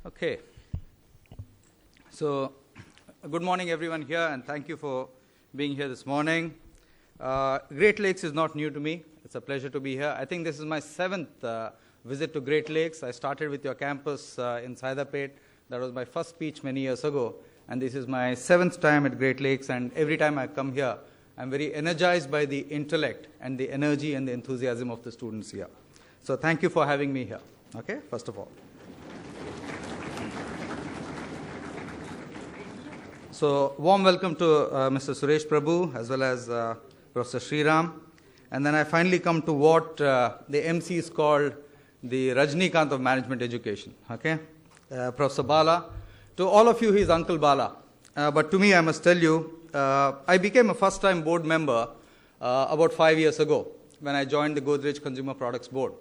Okay. So, good morning everyone here, and thank you for being here this morning. Great Lakes is not new to me. It's a pleasure to be here. I think this is my 7th visit to Great Lakes. I started with your campus in Saidapet. That was my first speech many years ago. And this is my 7th time at Great Lakes. And every time I come here, I'm very energized by the intellect and the energy and the enthusiasm of the students here. So thank you for having me here, okay, first of all. So warm welcome to Mr. Suresh Prabhu as well as Professor Sriram. And then I finally come to what the MCs called the Rajnikant of management education, okay? Professor Bala. To all of you, he is Uncle Bala. But to me, I must tell you, I became a first-time board member about 5 years ago when I joined the Godrej Consumer Products Board.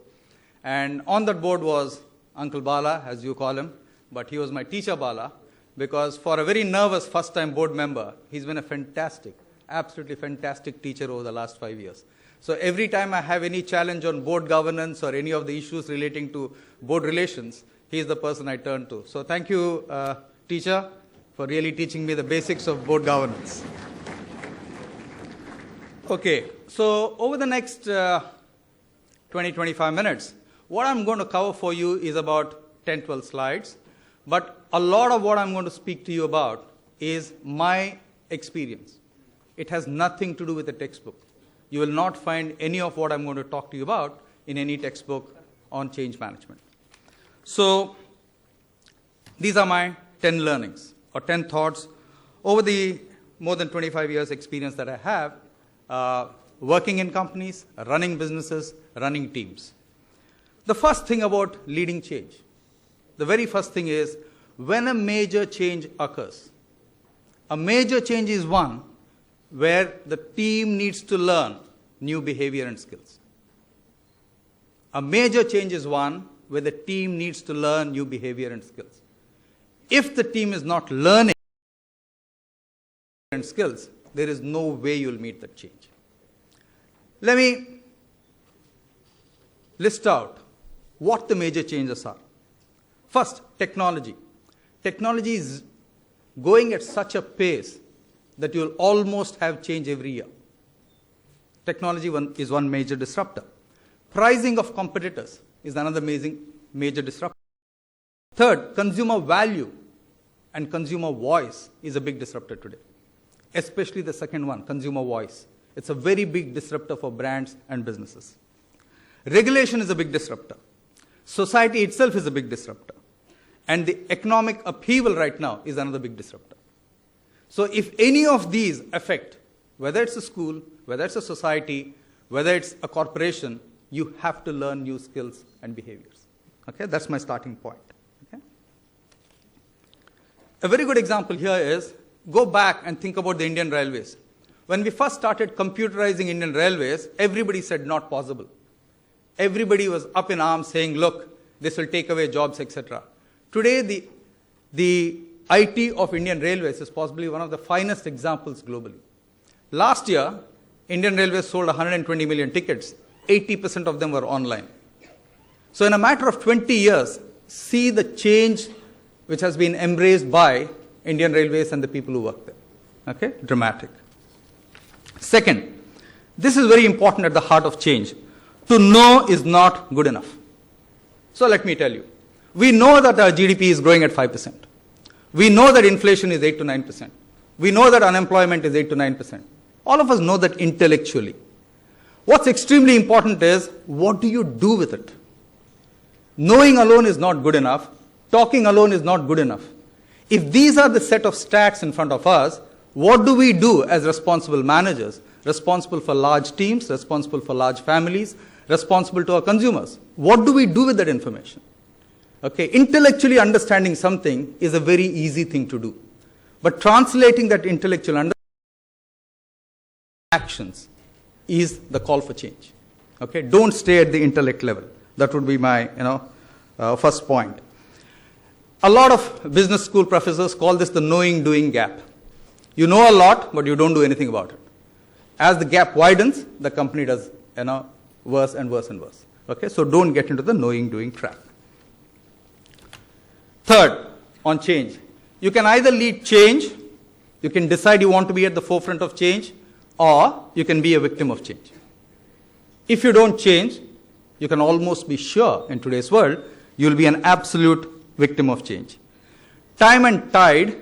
And on that board was Uncle Bala, as you call him, but he was my teacher Bala, because for a very nervous first-time board member, he's been a fantastic, absolutely fantastic teacher over the last 5 years. So every time I have any challenge on board governance or any of the issues relating to board relations, he's the person I turn to. So thank you, teacher, for really teaching me the basics of board governance. Okay, so over the next 20-25 minutes, what I'm going to cover for you is about 10-12 slides. But a lot of what I'm going to speak to you about is my experience. It has nothing to do with the textbook. You will not find any of what I'm going to talk to you about in any textbook on change management. So these are my 10 learnings or 10 thoughts over the more than 25 years experience that I have working in companies, running businesses, running teams. The first thing about leading change. The very first thing is when a major change occurs. A major change is one where the team needs to learn new behavior and skills. A major change is one where the team needs to learn new behavior and skills. If the team is not learning and skills, there is no way you'll meet that change. Let me list out what the major changes are. First, technology. Technology is going at such a pace that you'll almost have change every year. Technology is one major disruptor. Pricing of competitors is another major disruptor. Third, consumer value and consumer voice is a big disruptor today. Especially the second one, consumer voice. It's a very big disruptor for brands and businesses. Regulation is a big disruptor. Society itself is a big disruptor. And the economic upheaval right now is another big disruptor. So if any of these affect, whether it's a school, whether it's a society, whether it's a corporation, you have to learn new skills and behaviors. Okay, that's my starting point. Okay? A very good example here is, go back and think about the Indian Railways. When we first started computerizing Indian Railways, everybody said not possible. Everybody was up in arms saying, look, this will take away jobs, etc. Today, the IT of Indian Railways is possibly one of the finest examples globally. Last year, Indian Railways sold 120 million tickets. 80% of them were online. So in a matter of 20 years, see the change which has been embraced by Indian Railways and the people who work there. Okay, dramatic. Second, this is very important at the heart of change. To know is not good enough. So let me tell you. We know that our GDP is growing at 5%. We know that inflation is 8 to 9%. We know that unemployment is 8 to 9%. All of us know that intellectually. What's extremely important is, what do you do with it? Knowing alone is not good enough. Talking alone is not good enough. If these are the set of stats in front of us, what do we do as responsible managers, responsible for large teams, responsible for large families, responsible to our consumers? What do we do with that information? Okay, intellectually understanding something is a very easy thing to do. But translating that intellectual understanding actions is the call for change. Okay, don't stay at the intellect level. That would be my first point. A lot of business school professors call this the knowing-doing gap. You know a lot, but you don't do anything about it. As the gap widens, the company does worse and worse and worse. Okay, so don't get into the knowing-doing trap. Third, on change. You can either lead change, you can decide you want to be at the forefront of change, or you can be a victim of change. If you don't change, you can almost be sure in today's world, you'll be an absolute victim of change. Time and tide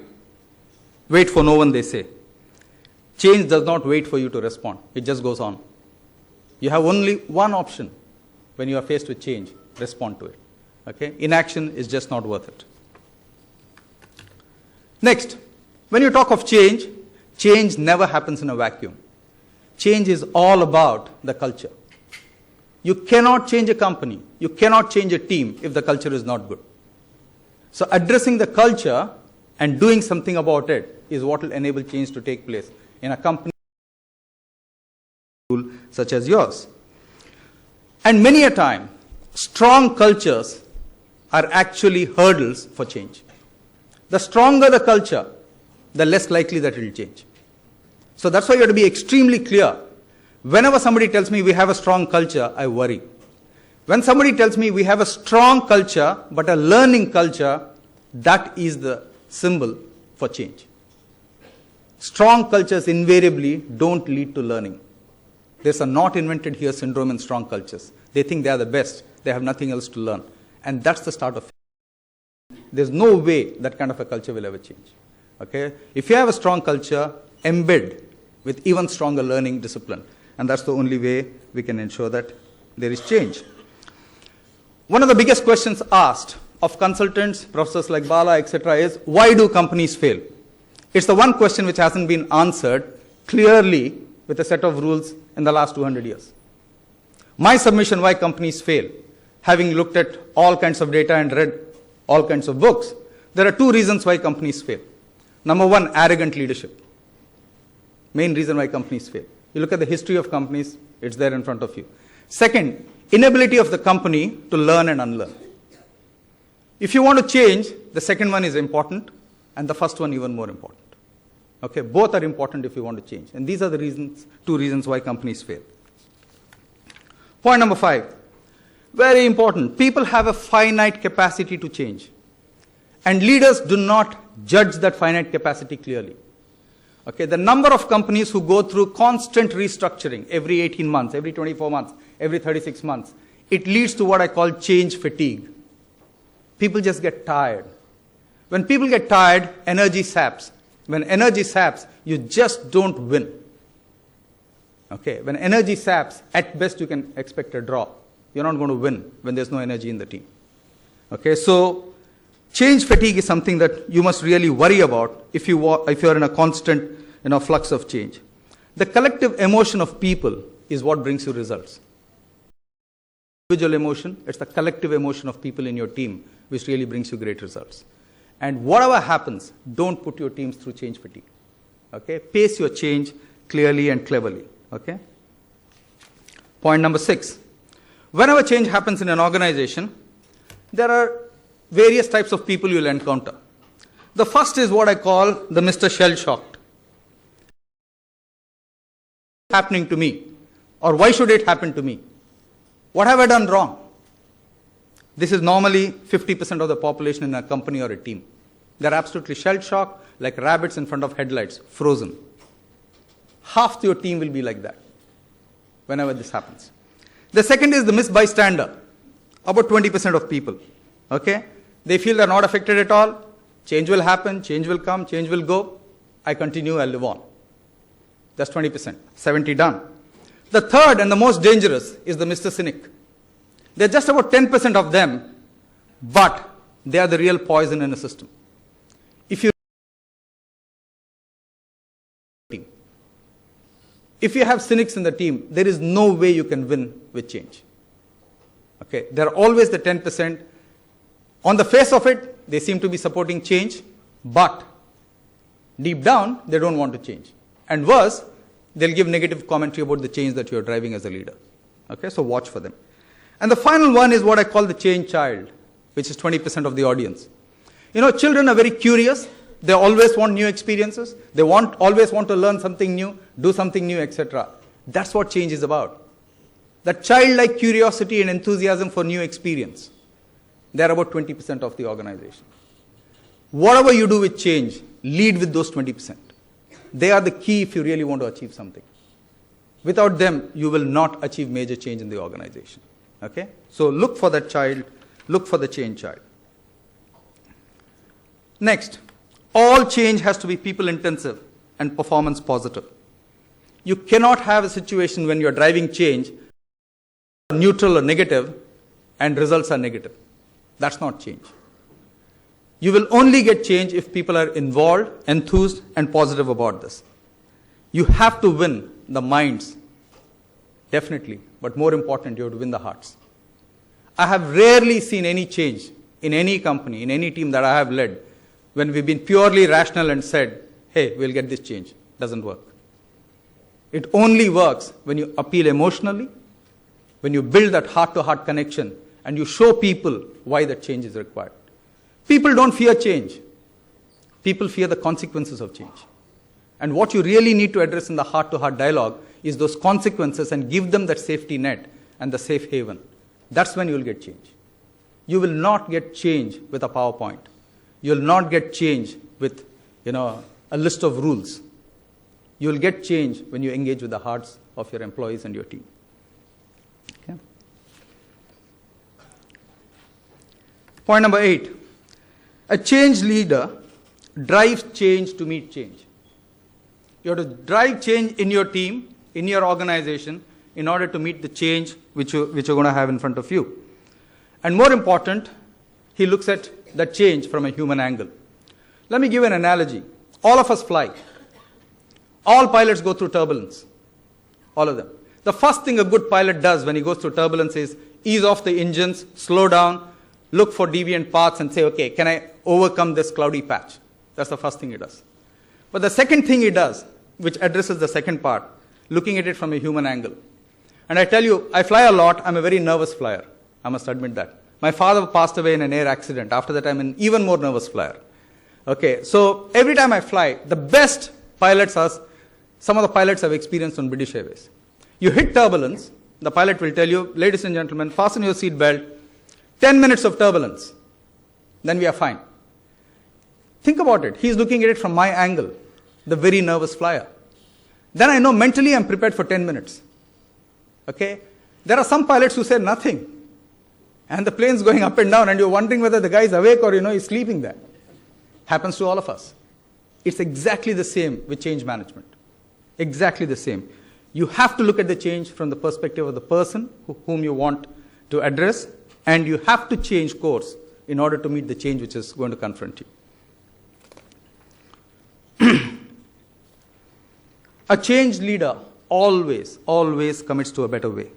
wait for no one, they say. Change does not wait for you to respond. It just goes on. You have only one option when you are faced with change: respond to it. Okay? Inaction is just not worth it. Next, when you talk of change, change never happens in a vacuum. Change is all about the culture. You cannot change a company, you cannot change a team if the culture is not good. So addressing the culture and doing something about it is what will enable change to take place in a company such as yours. And many a time, strong cultures are actually hurdles for change. The stronger the culture, the less likely that it will change. So that's why you have to be extremely clear. Whenever somebody tells me we have a strong culture, I worry. When somebody tells me we have a strong culture, but a learning culture, that is the symbol for change. Strong cultures invariably don't lead to learning. There's a not invented here syndrome in strong cultures. They think they are the best. They have nothing else to learn. And that's the start of it. There's no way that kind of a culture will ever change. Okay? If you have a strong culture, embed with even stronger learning discipline. And that's the only way we can ensure that there is change. One of the biggest questions asked of consultants, professors like Bala, etc., is why do companies fail? It's the one question which hasn't been answered clearly with a set of rules in the last 200 years. My submission why companies fail, having looked at all kinds of data and read all kinds of books, there are two reasons why companies fail. Number one, arrogant leadership. Main reason why companies fail. You look at the history of companies, it's there in front of you. Second, inability of the company to learn and unlearn. If you want to change, the second one is important, and the first one even more important. Okay, both are important if you want to change. And these are the reasons, two reasons why companies fail. Point number 5, very important. People have a finite capacity to change. And leaders do not judge that finite capacity clearly. Okay, the number of companies who go through constant restructuring every 18 months, every 24 months, every 36 months, it leads to what I call change fatigue. People just get tired. When people get tired, energy saps. When energy saps, you just don't win. Okay, when energy saps, at best you can expect a draw. You're not going to win when there's no energy in the team. Okay, so change fatigue is something that you must really worry about if you're in a constant flux of change. The collective emotion of people is what brings you results. Individual emotion, it's the collective emotion of people in your team which really brings you great results. And whatever happens, don't put your teams through change fatigue. Okay, pace your change clearly and cleverly. Okay. Point number 6. Whenever change happens in an organization, there are various types of people you'll encounter. The first is what I call the Mr. Shell-shocked. Happening to me, or why should it happen to me? What have I done wrong? This is normally 50% of the population in a company or a team. They're absolutely shell-shocked, like rabbits in front of headlights, frozen. Half your team will be like that whenever this happens. The second is the missed bystander, about 20% of people. Okay? They feel they're not affected at all. Change will happen, change will come, change will go. I continue, I'll live on. That's 20%. 70 done. The third and the most dangerous is the Mr. Cynic. They're just about 10% of them, but they are the real poison in a system. If you have cynics in the team, there is no way you can win with change. Okay? They're always the 10%. On the face of it, they seem to be supporting change, but deep down, they don't want to change. And worse, they'll give negative commentary about the change that you're driving as a leader. Okay? So watch for them. And the final one is what I call the change child, which is 20% of the audience. Children are very curious. They always want new experiences. They always want to learn something new, do something new, etc. That's what change is about. That childlike curiosity and enthusiasm for new experience. They're about 20% of the organization. Whatever you do with change, lead with those 20%. They are the key if you really want to achieve something. Without them, you will not achieve major change in the organization. Okay? So look for that child, look for the change child. Next, all change has to be people intensive and performance positive. You cannot have a situation when you are driving change, neutral or negative, and results are negative. That's not change. You will only get change if people are involved, enthused, and positive about this. You have to win the minds, definitely, but more important, you have to win the hearts. I have rarely seen any change in any company, in any team that I have led, when we've been purely rational and said, hey, we'll get this change. Doesn't work. It only works when you appeal emotionally, when you build that heart-to-heart connection, and you show people why that change is required. People don't fear change. People fear the consequences of change. And what you really need to address in the heart-to-heart dialogue is those consequences and give them that safety net and the safe haven. That's when you will get change. You will not get change with a PowerPoint. You will not get change with, a list of rules. You will get change when you engage with the hearts of your employees and your team. Okay. Point number 8. A change leader drives change to meet change. You have to drive change in your team, in your organization, in order to meet the change which you're going to have in front of you. And more important, he looks at the change from a human angle. Let me give an analogy. All of us fly. All pilots go through turbulence. All of them. The first thing a good pilot does when he goes through turbulence is ease off the engines, slow down, look for deviant paths and say, okay, can I overcome this cloudy patch? That's the first thing he does. But the second thing he does, which addresses the second part, looking at it from a human angle. And I tell you, I fly a lot. I'm a very nervous flyer. I must admit that. My father passed away in an air accident. After that, I'm an even more nervous flyer. Okay, so every time I fly, the best pilots are some of the pilots I've experienced on British Airways. You hit turbulence, the pilot will tell you, ladies and gentlemen, fasten your seat belt, 10 minutes of turbulence, then we are fine. Think about it. He's looking at it from my angle, the very nervous flyer. Then I know mentally I'm prepared for 10 minutes. Okay? There are some pilots who say nothing. And the plane's going up and down and you're wondering whether the guy is awake or he's sleeping there. Happens to all of us. It's exactly the same with change management. Exactly the same. You have to look at the change from the perspective of the person whom you want to address, and you have to change course in order to meet the change which is going to confront you. A change leader always commits to a better way.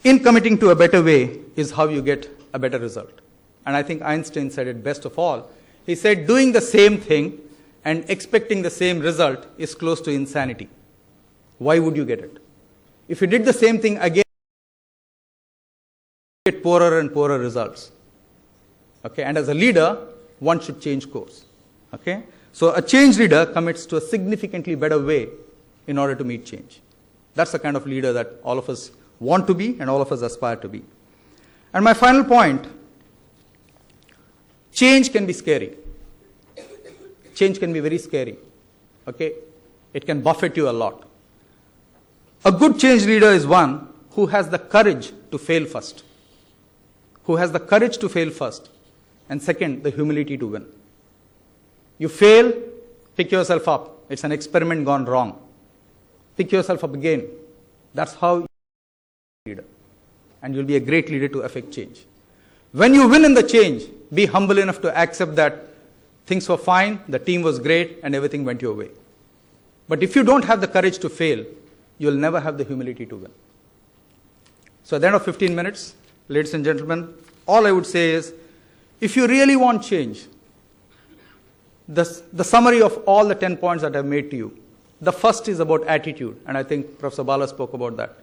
In committing to a better way is how you get a better result. And I think Einstein said it best of all. He said, doing the same thing and expecting the same result is close to insanity. Why would you get it? If you did the same thing again, you get poorer and poorer results. Okay, and as a leader, one should change course. Okay, so a change leader commits to a significantly better way in order to meet change. That's the kind of leader that all of us want to be and all of us aspire to be. And my final point, change can be scary. Change can be very scary. Okay, it can buffet you a lot. A good change leader is one who has the courage to fail first. Who has the courage to fail first. And second, the humility to win. You fail, pick yourself up. It's an experiment gone wrong. Pick yourself up again. That's how you are a leader. And you'll be a great leader to affect change. When you win in the change, be humble enough to accept that things were fine, the team was great, and everything went your way. But if you don't have the courage to fail, you'll never have the humility to win. So at the end of 15 minutes, ladies and gentlemen, all I would say is, if you really want change, the summary of all the 10 points that I've made to you, the first is about attitude, and I think Professor Bala spoke about that.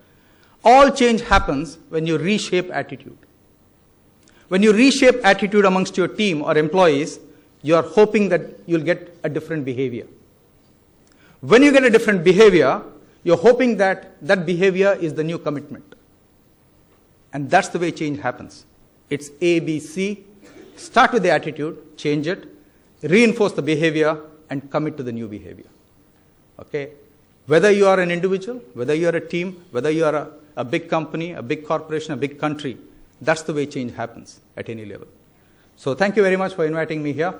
All change happens when you reshape attitude. When you reshape attitude amongst your team or employees, you are hoping that you'll get a different behavior. When you get a different behavior, you're hoping that that behavior is the new commitment. And that's the way change happens. It's ABC, Start with the attitude, change it, reinforce the behavior, and commit to the new behavior. Okay? Whether you are an individual, whether you are a team, whether you are a big company, a big corporation, a big country, that's the way change happens at any level. So thank you very much for inviting me here.